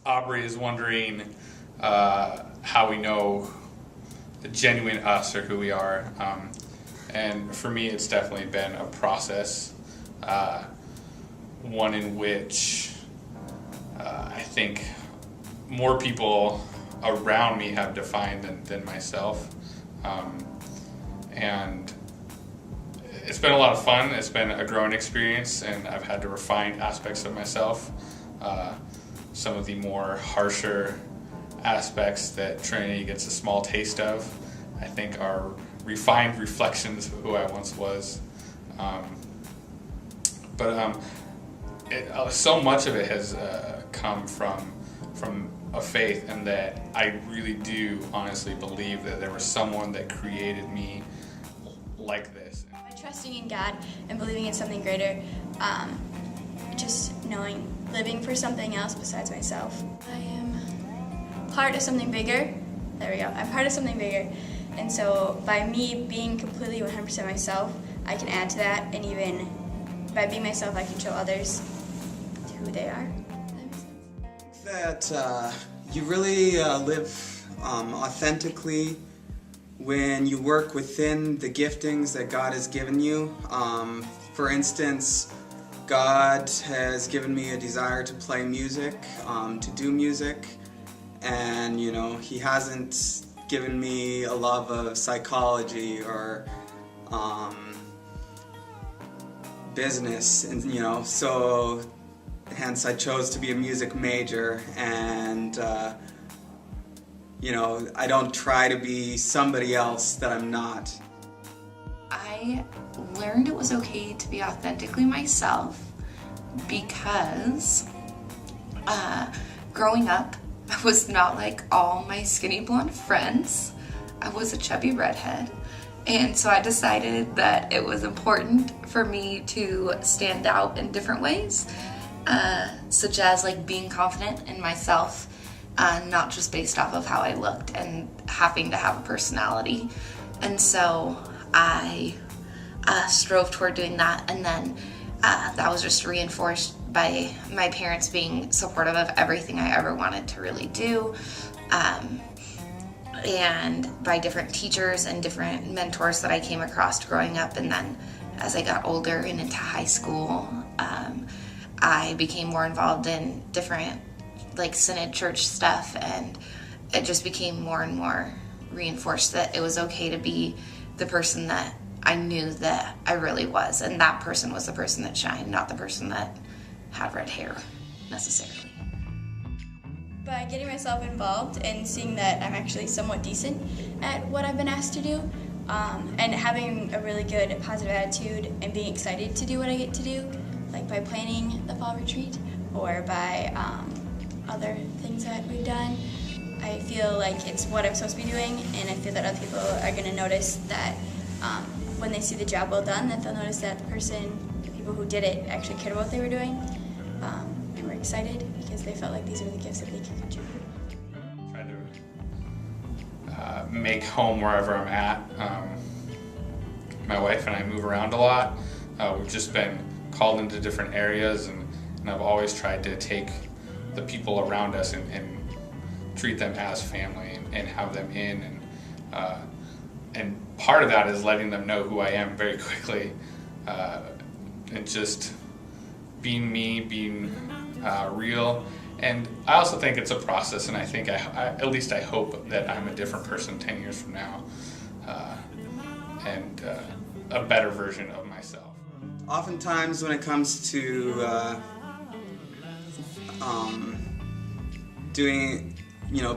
Aubrey is wondering how we know the genuine us or who we are. And for me, it's definitely been a process, one in which I think more people around me have defined than myself. And it's been a lot of fun. It's been a growing experience, and I've had to refine aspects of myself. Some of the more harsher aspects that Trinity gets a small taste of, I think, are refined reflections of who I once was. So much of it has come from a faith, and that I really do honestly believe that there was someone that created me like this. By trusting in God and believing in something greater, just knowing, living for something else besides myself. I am part of something bigger. There we go. I'm part of something bigger. And so by me being completely 100% myself, I can add to that, and even by being myself, I can show others who they are. That you really live authentically when you work within the giftings that God has given you. For instance, God has given me a desire to play music, to do music, and He hasn't given me a love of psychology or business, and so hence I chose to be a music major, and I don't try to be somebody else that I'm not. I learned it was okay to be authentically myself because growing up, I was not like all my skinny blonde friends. I was a chubby redhead. And so I decided that it was important for me to stand out in different ways, such as like being confident in myself, not just based off of how I looked, and having to have a personality. And so I strove toward doing that, and then that was just reinforced by my parents being supportive of everything I ever wanted to really do, and by different teachers and different mentors that I came across growing up. And then as I got older and into high school, I became more involved in different like Synod Church stuff, and it just became more and more reinforced that it was okay to be the person that I knew that I really was, and that person was the person that shined, not the person that had red hair necessarily. By getting myself involved and seeing that I'm actually somewhat decent at what I've been asked to do, and having a really good positive attitude and being excited to do what I get to do, like by planning the fall retreat or by other things that we've done, I feel like it's what I'm supposed to be doing, and I feel that other people are going to notice that when they see the job well done, that they'll notice that the people who did it actually cared about what they were doing, and were excited because they felt like these are the gifts that they could contribute. Try to make home wherever I'm at. My wife and I move around a lot. We've just been called into different areas, and I've always tried to take the people around us and treat them as family and have them in, and part of that is letting them know who I am very quickly, and just being me, being real. And I also think it's a process, and I think at least I hope that I'm a different person 10 years from now, and a better version of myself. Oftentimes when it comes to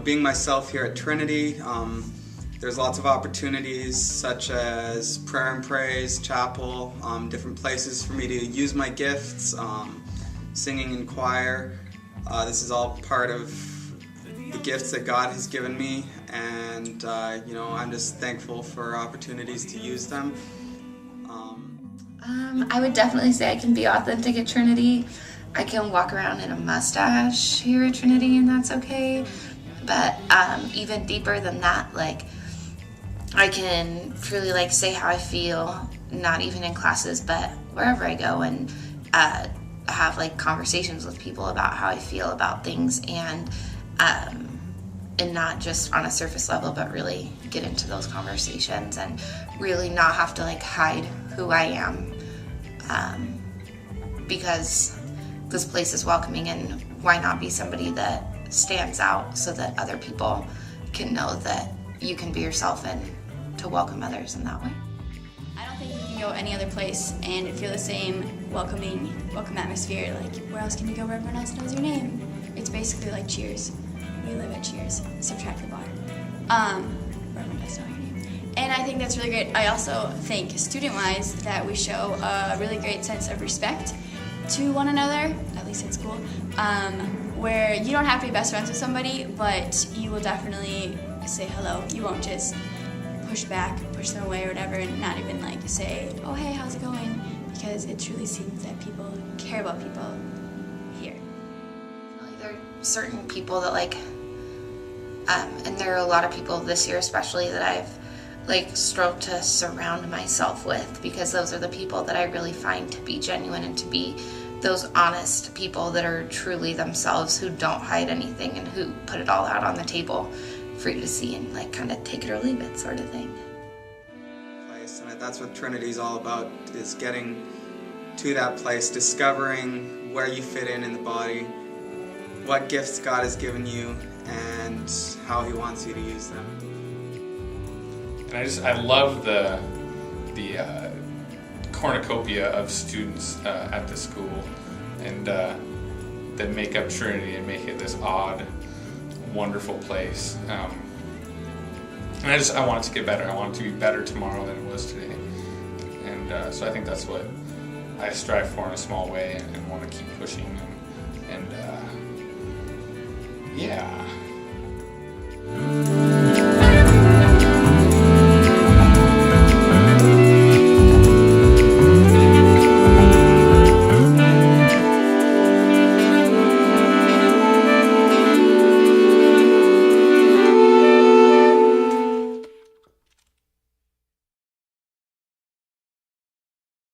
being myself here at Trinity, there's lots of opportunities such as prayer and praise, chapel, different places for me to use my gifts, singing in choir. This is all part of the gifts that God has given me, and I'm just thankful for opportunities to use them. I would definitely say I can be authentic at Trinity. I can walk around in a mustache here at Trinity, and that's okay. But even deeper than that, like, I can truly say how I feel, not even in classes, but wherever I go, and have like conversations with people about how I feel about things, and not just on a surface level, but really get into those conversations and really not have to like hide who I am, because this place is welcoming, and why not be somebody that stands out so that other people can know that you can be yourself and to welcome others in that way. I don't think you can go any other place and feel the same welcome atmosphere. Like, where else can you go where everyone else knows your name? It's basically like Cheers. We live at Cheers, subtract the bar. Where everyone does know your name. And I think that's really great. I also think, student-wise, that we show a really great sense of respect to one another, at least in school, where you don't have to be best friends with somebody, but you will definitely say hello. You won't just push back, push them away or whatever, and not even like say, oh hey, how's it going? Because it truly seems that people care about people here. There are certain people that like, and there are a lot of people this year especially that I've like strove to surround myself with, because those are the people that I really find to be genuine and to be those honest people that are truly themselves, who don't hide anything and who put it all out on the table for you to see and like kind of take it or leave it sort of thing. Place, and that's what Trinity's all about, is getting to that place, discovering where you fit in the body, what gifts God has given you, and how He wants you to use them. And I love the cornucopia of students at the school, and that make up Trinity and make it this odd, wonderful place. And I want it to get better. I want it to be better tomorrow than it was today. And so I think that's what I strive for in a small way, and want to keep pushing. And yeah.